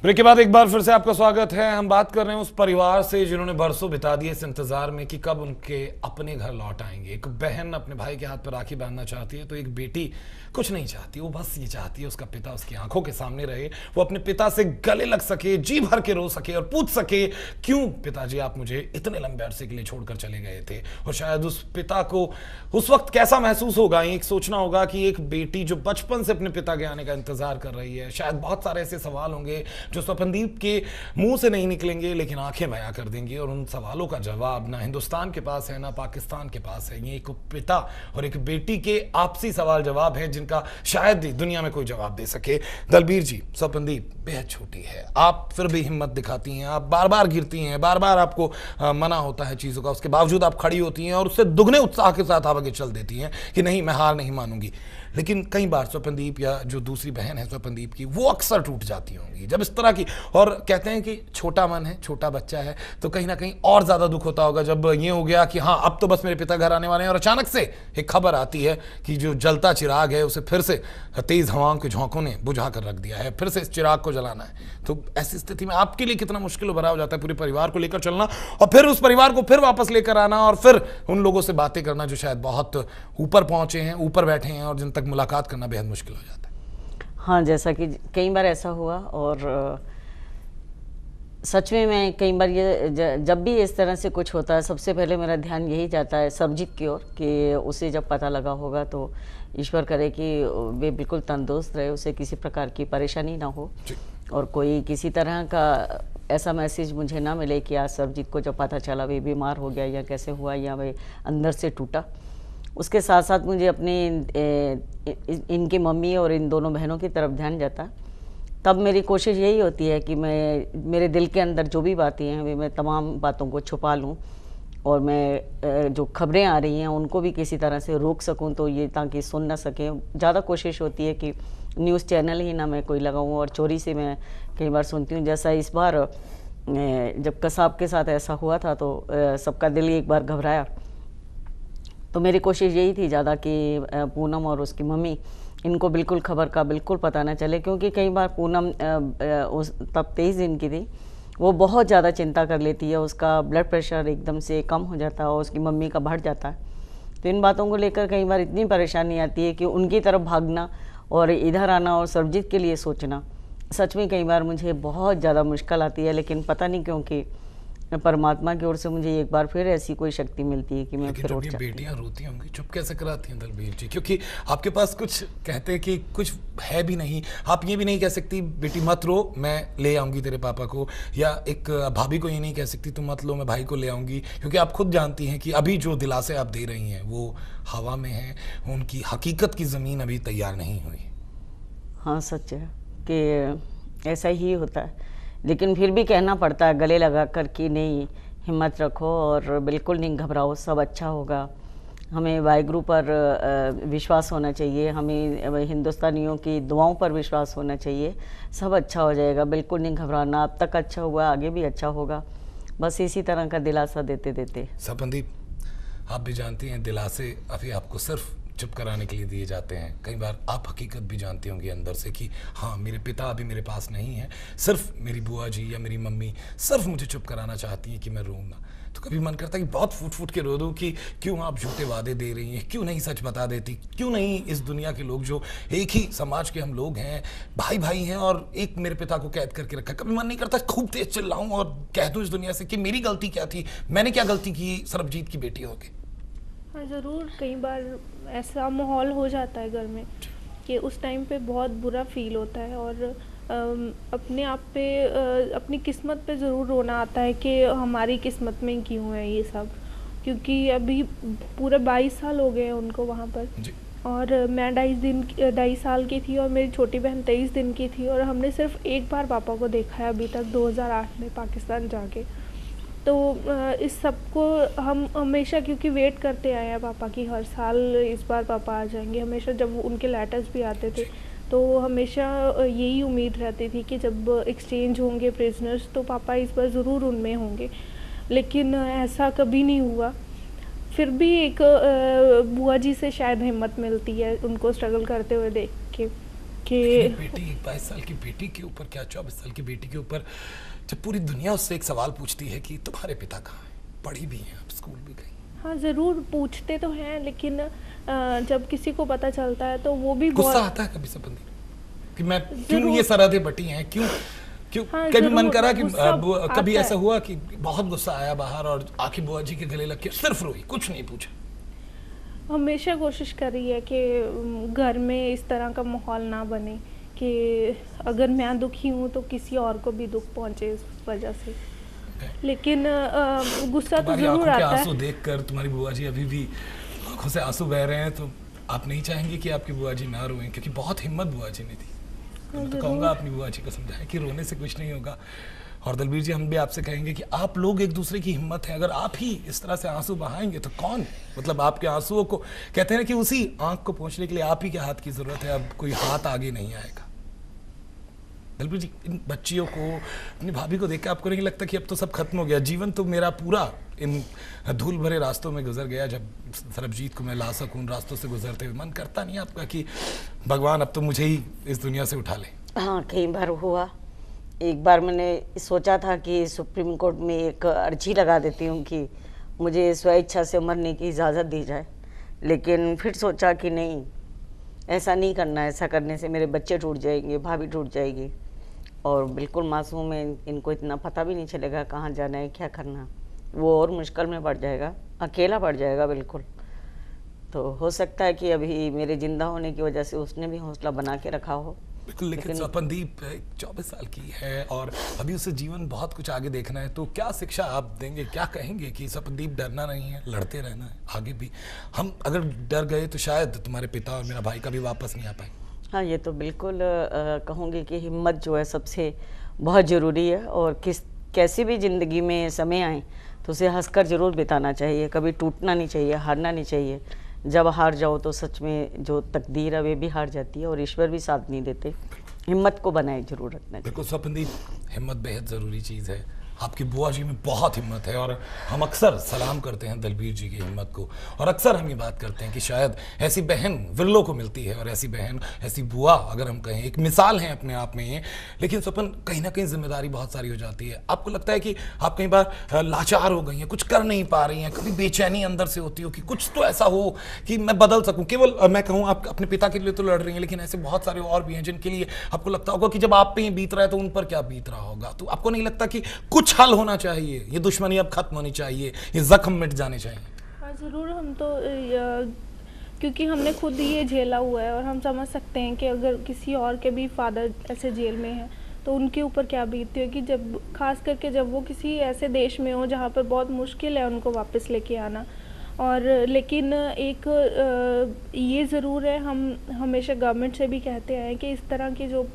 Break के बाद एक बार फिर से आपका स्वागत है। हम बात कर रहे हैं उस परिवार से जिन्होंने बरसों बिता दिए इस इंतजार में कि कब उनके अपने घर लौट आएंगे। एक बहन अपने भाई के हाथ पर राखी बांधना चाहती है तो एक बेटी कुछ नहीं चाहती, वो बस ये चाहती है उसका पिता उसकी आंखों के सामने रहे, वो अपने पिता से गले लग सके, जी भर के रो सके और पूछ सके क्यों पिताजी आप मुझे इतने लंबे अरसे के लिए छोड़कर चले गए थे। और शायद उस पिता को उस वक्त कैसा महसूस होगा, एक सोचना होगा कि एक बेटी जो बचपन से अपने पिता के आने का इंतजार कर रही है। शायद बहुत सारे ऐसे सवाल होंगे जो स्वप्नदीप के मुंह से नहीं निकलेंगे लेकिन आंखें बयां कर देंगी, और उन सवालों का जवाब ना हिंदुस्तान के पास है ना पाकिस्तान के पास है। ये एक पिता और एक बेटी के आपसी सवाल जवाब है जिनका शायद ही दुनिया में कोई जवाब दे सके। दलबीर जी, स्वप्नदीप बेहद छोटी है, आप फिर भी हिम्मत दिखाती हैं, आप बार बार गिरती हैं, बार बार आपको मना होता है चीज़ों का, उसके बावजूद आप खड़ी होती हैं और उससे दुगने उत्साह के साथ आप आगे चल देती हैं कि नहीं मैं हार नहीं मानूंगी। लेकिन कई बार स्वप्नदीप या जो दूसरी बहन है स्वप्नदीप की, वो अक्सर टूट जाती होंगी जब इस तरह की, और कहते हैं कि छोटा मन है, छोटा बच्चा है, तो कहीं ना कहीं और ज़्यादा दुख होता होगा जब ये हो गया कि हाँ अब तो बस मेरे पिता घर आने वाले हैं और अचानक से एक खबर आती है कि जो जलता चिराग है उसे फिर से तेज़ हवाओं के झोंकों ने बुझा कर रख दिया है, फिर से इस चिराग को जलाना है। तो ऐसी स्थिति में आपके लिए कितना मुश्किल भरा हो जाता है पूरे परिवार को लेकर चलना और फिर उस परिवार को फिर वापस लेकर आना और फिर उन लोगों से बातें करना जो शायद बहुत ऊपर पहुंचे हैं, ऊपर बैठे हैं और जिन तक मुलाकात करना बेहद मुश्किल हो जाता है। हाँ, जैसा कि कई बार ऐसा हुआ और सच में मैं कई बार ये जब भी इस तरह से कुछ होता है सबसे पहले मेरा ध्यान यही जाता है सरबजीत की ओर कि उसे जब पता लगा होगा तो ईश्वर करे कि वे बिल्कुल तंदुरुस्त रहे, उसे किसी प्रकार की परेशानी ना हो और कोई किसी तरह का ऐसा मैसेज मुझे ना मिले कि आज सरबजीत को जब पता चला वे बीमार हो गया या कैसे हुआ या वे अंदर से टूटा। उसके साथ साथ मुझे अपने इनकी मम्मी और इन दोनों बहनों की तरफ ध्यान जाता। तब मेरी कोशिश यही होती है कि मैं मेरे दिल के अंदर जो भी बातें हैं वे मैं तमाम बातों को छुपा लूँ और मैं जो खबरें आ रही हैं उनको भी किसी तरह से रोक सकूं, तो ये ताकि सुन ना सकें। ज़्यादा कोशिश होती है कि न्यूज़ चैनल ही ना मैं कोई लगाऊं और चोरी से मैं कई बार सुनती हूँ। जैसा इस बार जब कसाब के साथ ऐसा हुआ था तो सबका दिल एक बार घबराया, तो मेरी कोशिश यही थी ज़्यादा कि पूनम और उसकी मम्मी इनको बिल्कुल खबर का बिल्कुल पता ना चले, क्योंकि कई बार पूनम उस तब 23 दिन की थी, वो बहुत ज़्यादा चिंता कर लेती है, उसका ब्लड प्रेशर एकदम से कम हो जाता है और उसकी मम्मी का बढ़ जाता है। तो इन बातों को लेकर कई बार इतनी परेशानी आती है कि उनकी तरफ भागना और इधर आना और सरबजीत के लिए सोचना सच में कई बार मुझे बहुत ज़्यादा मुश्किल आती है। लेकिन पता नहीं क्यों कि परमात्मा की ओर से मुझे एक बार फिर ऐसी कोई शक्ति मिलती है कि मैं फिर उठ जाती हूं। बेटियां रोती होंगी, चुप कैसे कराती हैं दलबीर जी? क्योंकि आपके पास कुछ कहते हैं कि कुछ है भी नहीं, आप ये भी नहीं कह सकती बेटी मत रो मैं ले आऊंगी तेरे पापा को, या एक भाभी को ये नहीं कह सकती तुम मत लो मैं भाई को ले आऊंगी, क्योंकि आप खुद जानती हैं कि अभी जो दिलासे आप दे रही हैं वो हवा में है, उनकी हकीकत की ज़मीन अभी तैयार नहीं हुई। हाँ, सच है कि ऐसा ही होता है, लेकिन फिर भी कहना पड़ता है गले लगा कर कि नहीं हिम्मत रखो और बिल्कुल नहीं घबराओ, सब अच्छा होगा। हमें वाहिगुरु पर विश्वास होना चाहिए, हमें हिंदुस्तानियों की दुआओं पर विश्वास होना चाहिए, सब अच्छा हो जाएगा, बिल्कुल नहीं घबराना, अब तक अच्छा हुआ आगे भी अच्छा होगा। बस इसी तरह का दिलासा देते देते। स्वप्नदीप, आप भी जानती हैं दिलासे अभी आपको सिर्फ चुप कराने के लिए दिए जाते हैं। कई बार आप हकीकत भी जानती होंगी अंदर से कि हाँ मेरे पिता अभी मेरे पास नहीं है, सिर्फ मेरी बुआ जी या मेरी मम्मी सिर्फ मुझे चुप कराना चाहती हैं कि मैं रोऊं ना। तो कभी मन करता है कि बहुत फूट फूट के रो दूं कि क्यों आप झूठे वादे दे रही हैं, क्यों नहीं सच बता देती, क्यों नहीं इस दुनिया के लोग जो एक ही समाज के हम लोग हैं, भाई भाई हैं और एक मेरे पिता को कैद करके रखा। कभी मन नहीं करता खूब तेज चिल्लाऊं और कह दूं इस दुनिया से कि मेरी गलती क्या थी, मैंने क्या गलती की सरबजीत की बेटी होके? हाँ ज़रूर, कई बार ऐसा माहौल हो जाता है घर में कि उस टाइम पे बहुत बुरा फील होता है और अपने आप पे अपनी किस्मत पे ज़रूर रोना आता है कि हमारी किस्मत में क्यों है ये सब, क्योंकि अभी पूरे 22 साल हो गए हैं उनको वहाँ पर और मैं 22 साल की थी और मेरी छोटी बहन 23 दिन की थी और हमने सिर्फ एक बार पापा को देखा है अभी तक 2008 में पाकिस्तान जाके। तो इस सब को हम हमेशा क्योंकि वेट करते आए हैं पापा की, हर साल इस बार पापा आ जाएंगे, हमेशा जब उनके लेटर्स भी आते थे तो हमेशा यही उम्मीद रहती थी कि जब एक्सचेंज होंगे प्रिजनर्स तो पापा इस बार ज़रूर उनमें होंगे, लेकिन ऐसा कभी नहीं हुआ। फिर भी एक बुआ जी से शायद हिम्मत मिलती है उनको स्ट्रगल करते हुए देख के कि बेटी 22 साल की बेटी के ऊपर, क्या 24 साल की बेटी के ऊपर, जब पूरी दुनिया उससे एक सवाल पूछती है कि तुम्हारे पिता कहाँ हैं, पढ़ी भी हैं, आप स्कूल भी गई। हाँ ज़रूर पूछते तो हैं, लेकिन जब किसी को पता चलता है तो वो भी गुस्सा बहुत आता है कभी सपंदी कि मैं क्यों जरूर। ये सरहदें बटी हैं, क्यों क्यों हाँ, कभी मन जरूर, करा कि गुस्सा कभी आता ऐसा है। हुआ कि बहुत गुस्सा आया बाहर और आके बुआ जी के गले लग के सिर्फ रोई, कुछ नहीं पूछा? हमेशा कोशिश कर रही है कि घर में इस तरह का माहौल ना बने कि अगर मैं दुखी हूँ तो किसी और को भी दुख पहुँचे इस वजह से, लेकिन गुस्सा तो तुम्हारी ज़रूर आंखों के आता आंसू है। देखकर तुम्हारी बुआ जी अभी भी आंखों से आंसू बह रहे हैं, तो आप नहीं चाहेंगे कि आपकी बुआ जी ना रोएं? क्योंकि बहुत हिम्मत बुआ जी ने दी। तो मैं तो जरूर। कहूँगा अपनी बुआ जी को समझाएं कि रोने से कुछ नहीं होगा। और दलबीर जी, हम भी आपसे कहेंगे कि आप लोग एक दूसरे की हिम्मत है, अगर आप ही इस तरह से आंसू बहाएंगे तो कौन, मतलब आपके आंसुओं को कहते हैं कि उसी आंख को पोंछने के लिए आप ही के हाथ की जरूरत है, अब कोई हाथ आगे नहीं आएगा। दलबीर जी, इन बच्चियों को, अपनी भाभी को देख के आपको नहीं लगता कि अब तो सब खत्म हो गया, जीवन तो मेरा पूरा इन धूल भरे रास्तों में गुजर गया, जब सरबजीत को मैं ला सकूं रास्तों से गुजरते हुए? मन करता नहीं आपका कि भगवान अब तो मुझे ही इस दुनिया से उठा ले? हाँ, कई बार हुआ। एक बार मैंने सोचा था कि सुप्रीम कोर्ट में एक अर्जी लगा देती हूँ कि मुझे स्वेच्छा से मरने की इजाज़त दी जाए, लेकिन फिर सोचा कि नहीं, ऐसा नहीं करना, ऐसा करने से मेरे बच्चे टूट जाएंगे, भाभी टूट जाएगी, और बिल्कुल मासूम है, इनको इतना पता भी नहीं चलेगा कहाँ जाना है, क्या करना, वो और मुश्किल में पड़ जाएगा, अकेला पड़ जाएगा बिल्कुल। तो हो सकता है कि अभी मेरे जिंदा होने की वजह से उसने भी हौसला बना के रखा हो। बिल्कुल, लेकिन स्वपनदीप 24 साल की है और अभी उसे जीवन बहुत कुछ आगे देखना है, तो क्या शिक्षा आप देंगे, क्या कहेंगे कि स्वपनदीप डरना नहीं है, लड़ते रहना है आगे भी? हम अगर डर गए तो शायद तुम्हारे पिता और मेरा भाई का भी वापस नहीं आ पाए। हाँ, ये तो बिल्कुल कहूँगी कि हिम्मत जो है सबसे बहुत ज़रूरी है, और कैसी भी ज़िंदगी में समय आए तो उसे हंसकर ज़रूर बिताना चाहिए, कभी टूटना नहीं चाहिए, हारना नहीं चाहिए। जब हार जाओ तो सच में जो तकदीर है वे भी हार जाती है और ईश्वर भी साथ नहीं देते। हिम्मत को बनाए जरूर रखना चाहिए। बिल्कुल स्वपनदीप, हिम्मत बेहद ज़रूरी चीज़ है। आपकी बुआ जी में बहुत हिम्मत है और हम अक्सर सलाम करते हैं दलबीर जी की हिम्मत को, और अक्सर हम ये बात करते हैं कि शायद ऐसी बहन विरलों को मिलती है, और ऐसी बहन, ऐसी बुआ अगर हम कहें, एक मिसाल है अपने आप में ये। लेकिन स्वपन, कहीं ना कहीं जिम्मेदारी बहुत सारी हो जाती है। आपको लगता है कि आप कई बार लाचार हो गई हैं, कुछ कर नहीं पा रही हैं, कभी बेचैनी अंदर से होती हो कि कुछ तो ऐसा हो कि मैं बदल सकूं? केवल मैं कहूँ आप अपने पिता के लिए तो लड़ रही हैं, लेकिन ऐसे बहुत सारे और भी हैं जिनके लिए आपको लगता होगा कि जब आप पे ये बीत रहा है तो उन पर क्या बीत रहा होगा। तो आपको नहीं लगता कि कुछ हल होना चाहिए, ये दुश्मनी अब खत्म होनी चाहिए, ये जख्म मिट जाने चाहिए? हाँ ज़रूर, हम तो क्योंकि हमने खुद ये झेला हुआ है और हम समझ सकते हैं कि अगर किसी और के भी फादर ऐसे जेल में हैं तो उनके ऊपर क्या बीतती है, कि जब खास करके जब वो किसी ऐसे देश में हो जहाँ पर बहुत मुश्किल है उनको वापस लेके आना। और लेकिन एक ये ज़रूर है, हम हमेशा गवर्नमेंट से भी कहते हैं कि इस तरह के जो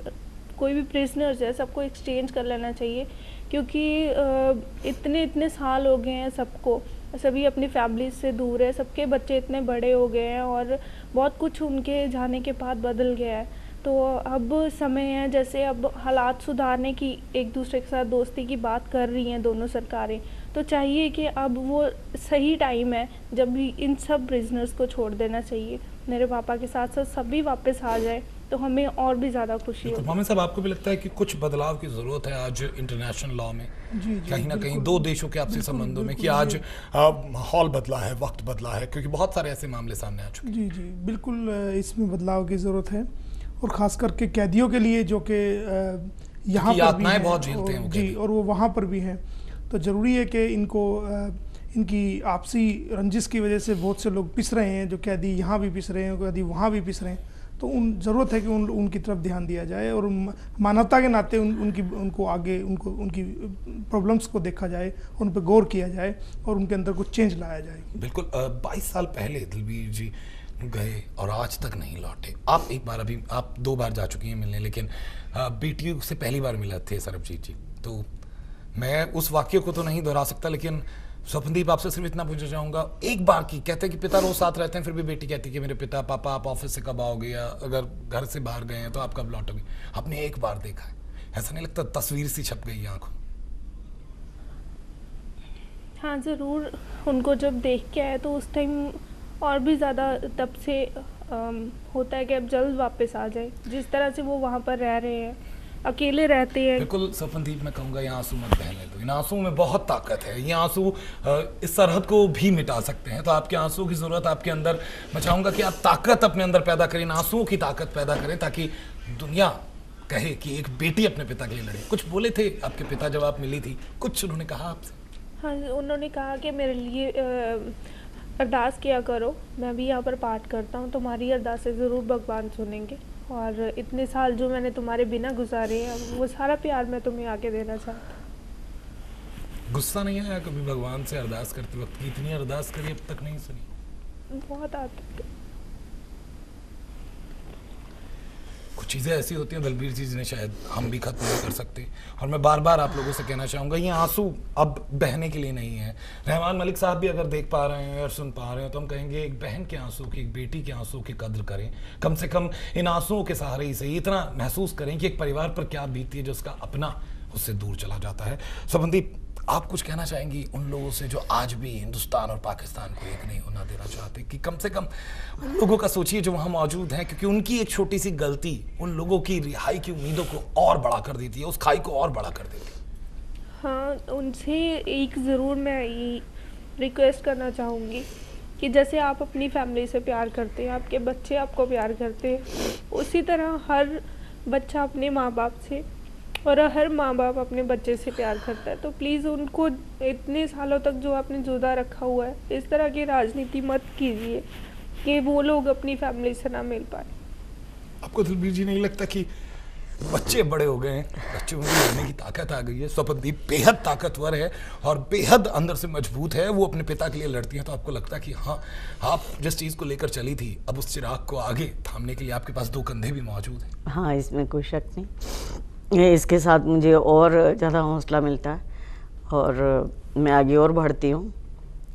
कोई भी प्रिजनर्स है सबको एक्सचेंज कर लेना चाहिए, क्योंकि इतने साल हो गए हैं सबको, सभी अपनी फैमिली से दूर है, सबके बच्चे इतने बड़े हो गए हैं और बहुत कुछ उनके जाने के बाद बदल गया है। तो अब समय है, जैसे अब हालात सुधारने की, एक दूसरे के साथ दोस्ती की बात कर रही हैं दोनों सरकारें, तो चाहिए कि अब वो सही टाइम है जब भी इन सब प्रिजनर्स को छोड़ देना चाहिए। मेरे पापा के साथ साथ सभी वापस आ जाए तो हमें और भी ज़्यादा खुशी होगी। मोहम्मद साहब, आपको भी लगता है कि कुछ बदलाव की ज़रूरत है आज इंटरनेशनल लॉ में? कहीं ना कहीं दो देशों के आपसी संबंधों में, कि आज माहौल बदला है, वक्त बदला है, क्योंकि बहुत सारे ऐसे मामले सामने आ चुके हैं। जी, बिल्कुल इसमें बदलाव की ज़रूरत है, और ख़ास करके कैदियों के लिए जो कि यहाँ पर भी हैं, बहुत झेलते हैं जी, और वो वहाँ पर भी हैं। तो ज़रूरी है कि इनको इनकी आपसी रंजिश की वजह से बहुत से लोग पिस रहे हैं, जो कैदी यहाँ भी पिस रहे हैं, कैदी वहाँ भी पिस रहे हैं। तो ज़रूरत है कि उनकी तरफ ध्यान दिया जाए और मानवता के नाते उनको आगे उनकी प्रॉब्लम्स को देखा जाए, उन पर गौर किया जाए और उनके अंदर कुछ चेंज लाया जाए। बिल्कुल। 22 साल पहले दलबीर जी गए और आज तक नहीं लौटे। आप एक बार, अभी आप 2 बार जा चुकी हैं मिलने, लेकिन बेटियों से पहली बार मिला थे सरबजीत जी, तो मैं उस वाक्य को तो नहीं दोहरा सकता, लेकिन स्वप्नदीप आपसे सिर्फ इतना पूछना चाहूँगा, एक बार की, कहते हैं कि पिता रोज साथ रहते हैं, फिर भी बेटी कहती है कि मेरे पिता, पापा आप ऑफिस से कब आओगे, या अगर घर से बाहर गए हैं तो आप कब लौटोगे? आपने एक बार देखा है, ऐसा नहीं लगता तस्वीर सी छप गई आंखों? हाँ ज़रूर, उनको जब देख के आए तो उस टाइम और भी ज़्यादा तब से होता है कि अब जल्द वापस आ जाए। जिस तरह से वो वहाँ पर रह रहे हैं, अकेले रहते हैं। बिल्कुल स्वप्नदीप, मैं कहूँगा ये आंसू मत बहने दो। इन आंसुओं में बहुत ताकत है। ये आंसू इस सरहद को भी मिटा सकते हैं। तो आपके आंसुओं की ज़रूरत आपके अंदर, मैं चाहूँगा कि आप ताकत अपने अंदर पैदा करें, इन आंसुओं की ताकत पैदा करें, ताकि दुनिया कहे कि एक बेटी अपने पिता के लिए लड़ी। कुछ बोले थे आपके पिता जब आप मिली थी? कुछ उन्होंने कहा आपसे? हाँ, उन्होंने कहा कि मेरे लिए अरदास किया करो, मैं भी यहाँ पर पाठ करता हूँ, तुम्हारी अरदासें ज़रूर भगवान सुनेंगे, और इतने साल जो मैंने तुम्हारे बिना गुजारे हैं, वो सारा प्यार मैं तुम्हें आके देना चाहता हूँ। गुस्सा नहीं आया कभी भगवान से अरदास करते वक्त? इतनी अरदास करी अब तक नहीं सुनी? बहुत आता है। कुछ चीज़ें ऐसी होती हैं दलबीर जी जिन्हें शायद हम भी खत्म नहीं कर सकते। और मैं बार बार आप लोगों से कहना चाहूँगा, ये आंसू अब बहने के लिए नहीं है। रहमान मलिक साहब भी अगर देख पा रहे हैं और सुन पा रहे हैं तो हम कहेंगे एक बहन के आंसू की, एक बेटी के आंसू की कद्र करें। कम से कम इन आंसुओं के सहारे ही सही इतना महसूस करें कि एक परिवार पर क्या बीती है जो उसका अपना उससे दूर चला जाता है। स्वप्नदीप, आप कुछ कहना चाहेंगी उन लोगों से जो आज भी हिंदुस्तान और पाकिस्तान को एक नहीं होना देना चाहते, कि कम से कम उन लोगों का सोचिए जो वहाँ मौजूद हैं, क्योंकि उनकी एक छोटी सी गलती उन लोगों की रिहाई की उम्मीदों को और बड़ा कर देती है, उस खाई को और बड़ा कर देती है। हाँ, उनसे एक ज़रूर मैं ये रिक्वेस्ट करना चाहूँगी कि जैसे आप अपनी फैमिली से प्यार करते हैं, आपके बच्चे आपको प्यार करते हैं, उसी तरह हर बच्चा अपने माँ बाप से और हर माँ बाप अपने बच्चे से प्यार करता है। तो प्लीज़ उनको इतने सालों तक जो आपने जुदा रखा हुआ है, इस तरह की राजनीति मत कीजिए कि वो लोग अपनी फैमिली से ना मिल पाए। आपको दलबीर जी नहीं लगता कि बच्चे बड़े हो गए हैं, बच्चों में लड़ने की ताकत आ गई है? स्वप्नदीप बेहद ताकतवर है और बेहद अंदर से मजबूत है, वो अपने पिता के लिए लड़ती है। तो आपको लगता है कि हाँ, आप जिस चीज़ को लेकर चली थी, अब उस चिराग को आगे थामने के लिए आपके पास दो कंधे भी मौजूद हैं? हाँ, इसमें कोई शक नहीं। इसके साथ मुझे और ज़्यादा हौसला मिलता है और मैं आगे और बढ़ती हूँ।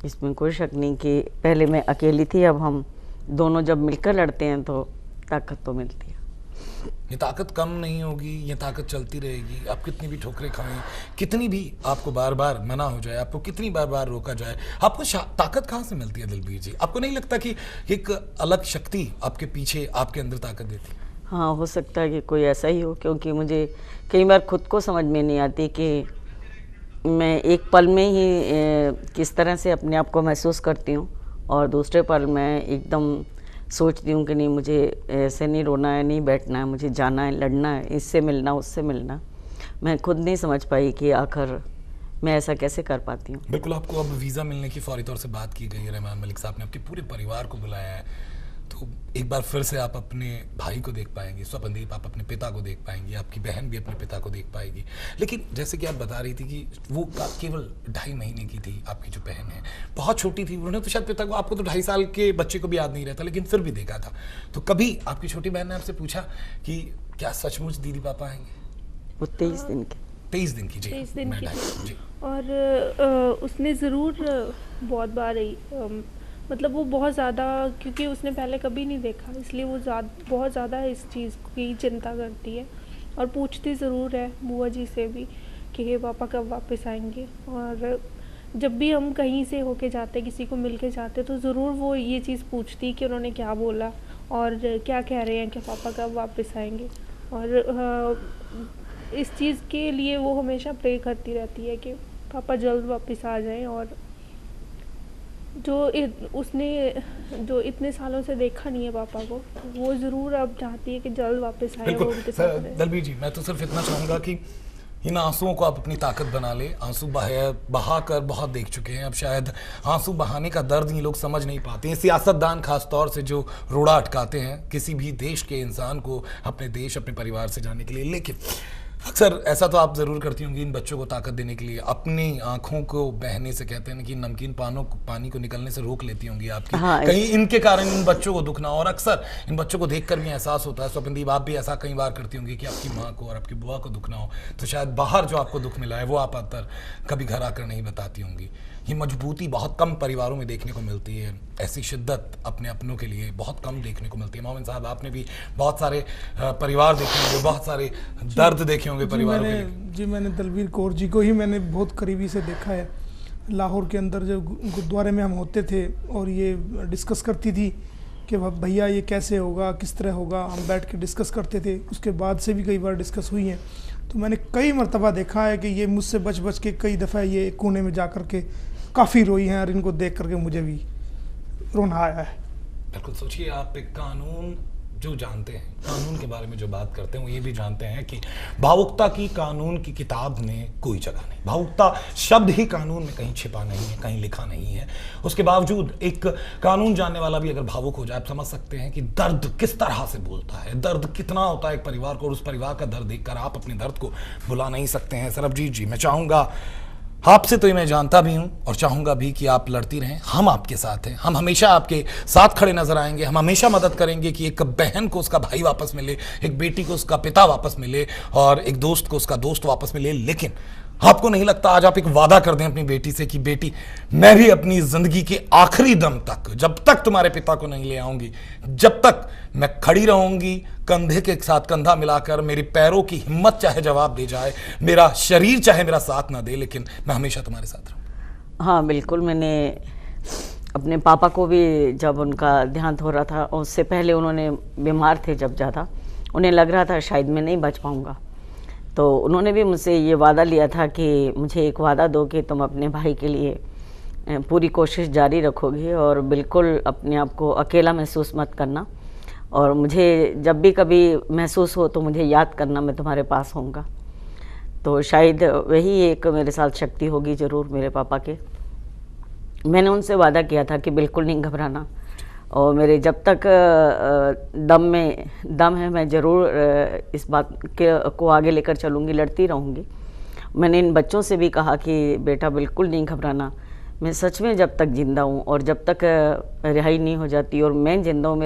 इसमें कोई शक नहीं कि पहले मैं अकेली थी, अब हम दोनों जब मिलकर लड़ते हैं तो ताकत तो मिलती है। ये ताकत कम नहीं होगी, ये ताकत चलती रहेगी। आप कितनी भी ठोकरें खाएं, कितनी भी आपको बार बार मना हो जाए, आपको कितनी बार बार रोका जाए, आपको ताकत कहाँ से मिलती है दलबीर जी? आपको नहीं लगता कि एक अलग शक्ति आपके पीछे, आपके अंदर ताकत देती है? हाँ, हो सकता है कि कोई ऐसा ही हो, क्योंकि मुझे कई बार खुद को समझ में नहीं आती कि मैं एक पल में ही किस तरह से अपने आप को महसूस करती हूँ और दूसरे पल में एकदम सोचती हूँ कि नहीं, मुझे ऐसे नहीं रोना है, नहीं बैठना है, मुझे जाना है, लड़ना है, इससे मिलना, उससे मिलना। मैं खुद नहीं समझ पाई कि आखिर मैं ऐसा कैसे कर पाती हूँ। बिल्कुल, आपको अब वीज़ा मिलने की फौरी तौर से बात की गई है। रहमान मलिक साहब ने आपके पूरे परिवार को बुलाया है, तो एक बार फिर से आप अपने भाई को देख पाएंगे। स्वप्नदीप, आप अपने पिता को देख पाएंगी, आपकी बहन भी अपने पिता को देख पाएगी। लेकिन जैसे कि आप बता रही थी कि वो केवल 2.5 महीने की थी, आपकी जो बहन है बहुत छोटी थी, उन्होंने तो शायद पिता को, आपको तो 2.5 साल के बच्चे को भी याद नहीं रहता, लेकिन फिर भी देखा था। तो कभी आपकी छोटी बहन ने आपसे पूछा कि क्या सचमुच दीदी पापा आएंगे? वो 23 दिन के 23 दिन की? जी, 23 दिन की जी। और उसने ज़रूर बहुत बार मतलब वो बहुत ज़्यादा, क्योंकि उसने पहले कभी नहीं देखा, इसलिए वो बहुत ज़्यादा इस चीज़ की चिंता करती है और पूछती ज़रूर है बुआ जी से भी कि पापा कब वापस आएंगे। और जब भी हम कहीं से होके जाते, किसी को मिल के जाते, तो ज़रूर वो ये चीज़ पूछती कि उन्होंने क्या बोला और क्या कह रहे हैं कि पापा कब वापस आएंगे। और इस चीज़ के लिए वो हमेशा प्रे करती रहती है कि पापा जल्द वापस आ जाएं। और उसने जो इतने सालों से देखा नहीं है पापा को, वो ज़रूर अब चाहती है कि जल्द वापस आए और उनके साथ रहे। दलबीर जी, मैं तो सिर्फ इतना चाहूँगा कि इन आंसुओं को आप अपनी ताकत बना ले। आंसू बहा कर बहुत देख चुके हैं, अब शायद आंसू बहाने का दर्द ये लोग समझ नहीं पाते हैं। सियासतदान खास तौर से जो रोड़ा अटकाते हैं किसी भी देश के इंसान को अपने देश, अपने परिवार से जाने के लिए। लेकिन अक्सर ऐसा तो आप ज़रूर करती होंगी इन बच्चों को ताकत देने के लिए, अपनी आंखों को बहने से, कहते हैं कि नमकीन पानी को निकलने से रोक लेती होंगी आपकी। हाँ, कहीं इनके कारण इन बच्चों को दुख ना हो। और अक्सर इन बच्चों को देखकर भी एहसास होता है, स्वप्नदीप आप भी ऐसा कई बार करती होंगी कि आपकी माँ को और आपकी बुआ को दुख ना हो, तो शायद बाहर जो आपको दुख मिला है वो आप अंदर कभी घर आकर नहीं बताती होंगी। ये मजबूती बहुत कम परिवारों में देखने को मिलती है, ऐसी शिद्दत अपने अपनों के लिए बहुत कम देखने को मिलती है। मोमिन साहब, आपने भी बहुत सारे परिवार देखे होंगे, बहुत सारे दर्द देखे होंगे परिवारों के लिए। जी, मैंने दलबीर कौर जी को ही मैंने बहुत करीबी से देखा है। लाहौर के अंदर जब गुरुद्वारे में हम होते थे और ये डिस्कस करती थी कि भैया ये कैसे होगा, किस तरह होगा, हम बैठ के डिस्कस करते थे। उसके बाद से भी कई बार डिस्कस हुई हैं। तो मैंने कई मरतबा देखा है कि ये मुझसे बच बच के कई दफ़ा ये कोने में जा कर के काफ़ी रोई हैं, और इनको देख करके मुझे भी रोना आया है। बिल्कुल, सोचिए आप एक कानून जो जानते हैं, कानून के बारे में जो बात करते हैं, वो ये भी जानते हैं कि भावुकता की कानून की किताब में कोई जगह नहीं। भावुकता शब्द ही कानून में कहीं छिपा नहीं है, कहीं लिखा नहीं है। उसके बावजूद एक कानून जानने वाला भी अगर भावुक हो जाए, आप समझ सकते हैं कि दर्द किस तरह से बोलता है, दर्द कितना होता है एक परिवार को, और उस परिवार का दर्द देखकर आप अपने दर्द को भुला नहीं सकते हैं। सरबजीत जी, मैं चाहूँगा आपसे, तो ये मैं जानता भी हूं और चाहूंगा भी कि आप लड़ती रहें। हम आपके साथ हैं, हम हमेशा आपके साथ खड़े नजर आएंगे। हम हमेशा मदद करेंगे कि एक बहन को उसका भाई वापस मिले, एक बेटी को उसका पिता वापस मिले, और एक दोस्त को उसका दोस्त वापस मिले। लेकिन आपको नहीं लगता आज आप एक वादा कर दें अपनी बेटी से कि बेटी, मैं भी अपनी जिंदगी के आखिरी दम तक, जब तक तुम्हारे पिता को नहीं ले आऊंगी, जब तक मैं खड़ी रहूंगी कंधे के साथ कंधा मिलाकर, मेरे पैरों की हिम्मत चाहे जवाब दे जाए, मेरा शरीर चाहे मेरा साथ ना दे, लेकिन मैं हमेशा तुम्हारे साथ रहूं। हाँ बिल्कुल, मैंने अपने पापा को भी, जब उनका देहांत हो रहा था, उससे पहले उन्होंने बीमार थे जब ज़्यादा, उन्हें लग रहा था शायद मैं नहीं बच पाऊँगा, तो उन्होंने भी मुझसे ये वादा लिया था कि मुझे एक वादा दो कि तुम अपने भाई के लिए पूरी कोशिश जारी रखोगी और बिल्कुल अपने आप को अकेला महसूस मत करना, और मुझे जब भी कभी महसूस हो तो मुझे याद करना, मैं तुम्हारे पास होऊंगा। तो शायद वही एक मेरे साथ शक्ति होगी ज़रूर मेरे पापा के। मैंने उनसे वादा किया था कि बिल्कुल नहीं घबराना, और मेरे जब तक दम है मैं ज़रूर इस बात को आगे लेकर चलूँगी, लड़ती रहूँगी। मैंने इन बच्चों से भी कहा कि बेटा बिल्कुल नहीं घबराना, मैं सच में जब तक ज़िंदा हूँ और जब तक रिहाई नहीं हो जाती और मैं ज़िंदा हूँ,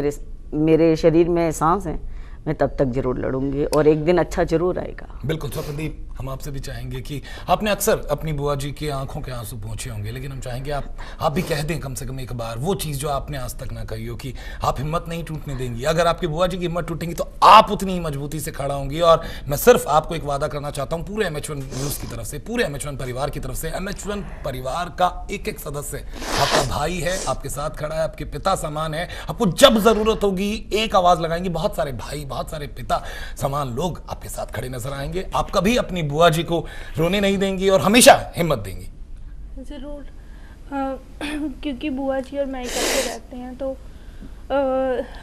मेरे शरीर में सांस है, मैं तब तक जरूर लड़ूंगी और एक दिन अच्छा जरूर आएगा। बिल्कुल स्वप्नदीप, हम आपसे भी चाहेंगे कि आपने अक्सर अपनी बुआ जी की आंखों के आंसू पहुंचे होंगे, लेकिन हम चाहेंगे आप भी कह दें कम से कम एक बार वो चीज़ जो आपने आज तक ना कही हो, कि आप हिम्मत नहीं टूटने देंगी। अगर आपकी बुआ जी की हिम्मत टूटेंगी तो आप उतनी ही मजबूती से खड़ा होंगी। और मैं सिर्फ आपको एक वादा करना चाहता हूँ पूरे MH1 न्यूज़ की तरफ से, पूरे MH1 परिवार की तरफ से। MH1 परिवार का एक एक सदस्य आपका भाई है, आपके साथ खड़ा है, आपके पिता समान है। आपको जब जरूरत होगी एक आवाज़ लगाएंगी, बहुत सारे भाई, बहुत सारे पिता समान लोग आपके साथ खड़े नजर आएंगे। आप कभी अपनी बुआ जी को रोने नहीं देंगी और हमेशा हिम्मत देंगी। ज़रूर, क्योंकि बुआ जी और मैं इकट्ठे रहते हैं, तो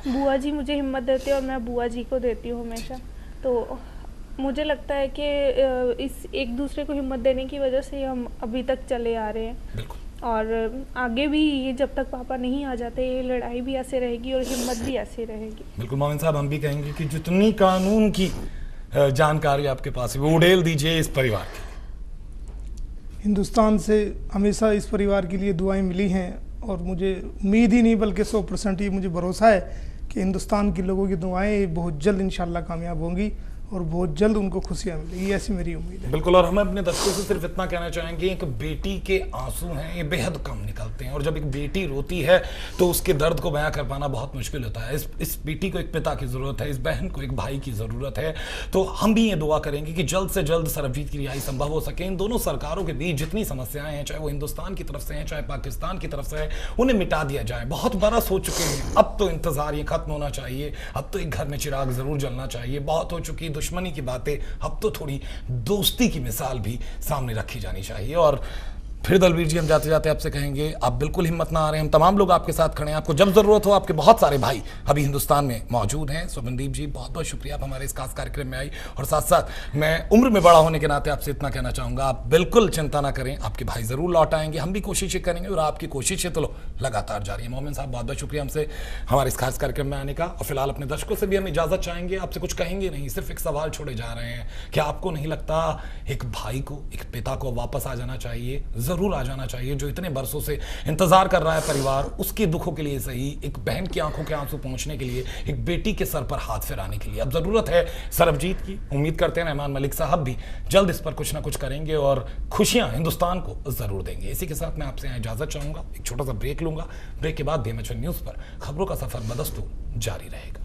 बुआ जी मुझे हिम्मत देते हैं और मैं बुआ जी को देती हूँ हमेशा। तो मुझे लगता है कि इस एक दूसरे को हिम्मत देने की वजह से हम अभी तक चले आ रहे हैं। बिल्कुल। और आगे भी ये जब तक पापा नहीं आ जाते, ये लड़ाई भी ऐसे रहेगी और हिम्मत भी ऐसे रहेगी। बिल्कुल मोमिन साहब, हम भी कहेंगे कि जितनी कानून की जानकारी आपके पास है वो उड़ेल दीजिए इस परिवार की। हिंदुस्तान से हमेशा इस परिवार के लिए दुआएं मिली हैं, और मुझे उम्मीद ही नहीं बल्कि 100% ये मुझे भरोसा है कि हिंदुस्तान के लोगों की दुआएं बहुत जल्द इंशाल्लाह कामयाब होंगी और बहुत जल्द उनको खुशियां मिलेगी, ऐसी मेरी उम्मीद है। बिल्कुल, और हम अपने दर्शकों से सिर्फ इतना कहना चाहेंगे, एक बेटी के आंसू हैं, ये बेहद कम निकलते हैं, और जब एक बेटी रोती है तो उसके दर्द को बयां कर पाना बहुत मुश्किल होता है। इस बेटी को एक पिता की ज़रूरत है, इस बहन को एक भाई की ज़रूरत है। तो हम भी ये दुआ करेंगे कि जल्द से जल्द सरबजीत की रिहाई संभव हो सके। इन दोनों सरकारों के बीच जितनी समस्याएं हैं, चाहे वो हिंदुस्तान की तरफ से हैं, चाहे पाकिस्तान की तरफ से है, उन्हें मिटा दिया जाए। बहुत बरस हो चुके हैं, अब तो इंतजार ये खत्म होना चाहिए। अब तो एक घर में चिराग जरूर जलना चाहिए। बहुत हो चुकी दुश्मनी की बातें, अब तो थोड़ी दोस्ती की मिसाल भी सामने रखी जानी चाहिए। और फिर दलवीर जी, हम जाते जाते आपसे कहेंगे, आप बिल्कुल हिम्मत ना आ रहे हैं, हम तमाम लोग आपके साथ खड़े हैं। आपको जब जरूरत हो, आपके बहुत सारे भाई अभी हिंदुस्तान में मौजूद हैं। स्वप्नदीप जी, बहुत बहुत शुक्रिया आप हमारे इस खास कार्यक्रम में आई। और साथ साथ मैं उम्र में बड़ा होने के नाते आपसे इतना कहना चाहूँगा, आप बिल्कुल चिंता ना करें, आपके भाई ज़रूर लौट आएंगे। हम भी कोशिशें करेंगे और आपकी कोशिशें तो लगातार जारी है। मोमिन साहब, बहुत बहुत शुक्रिया हमसे हमारे इस खास कार्यक्रम में आने का। और फिलहाल अपने दर्शकों से भी हम इजाज़त चाहेंगे, आपसे कुछ कहेंगे नहीं, सिर्फ एक सवाल छोड़े जा रहे हैं। क्या आपको नहीं लगता एक भाई को, एक पिता को वापस आ जाना चाहिए? ज़रूर आ जाना चाहिए। जो इतने बरसों से इंतजार कर रहा है परिवार, उसके दुखों के लिए सही, एक बहन की आंखों के आंसू पहुंचने के लिए, एक बेटी के सर पर हाथ फिराने के लिए अब जरूरत है सरबजीत की। उम्मीद करते हैं रहमान मलिक साहब भी जल्द इस पर कुछ ना कुछ करेंगे और खुशियां हिंदुस्तान को जरूर देंगे। इसी के साथ मैं आपसे यहाँ इजाजत चाहूंगा, एक छोटा सा ब्रेक लूंगा। ब्रेक के बाद MH1 न्यूज पर खबरों का सफर बदस्तूर जारी रहेगा।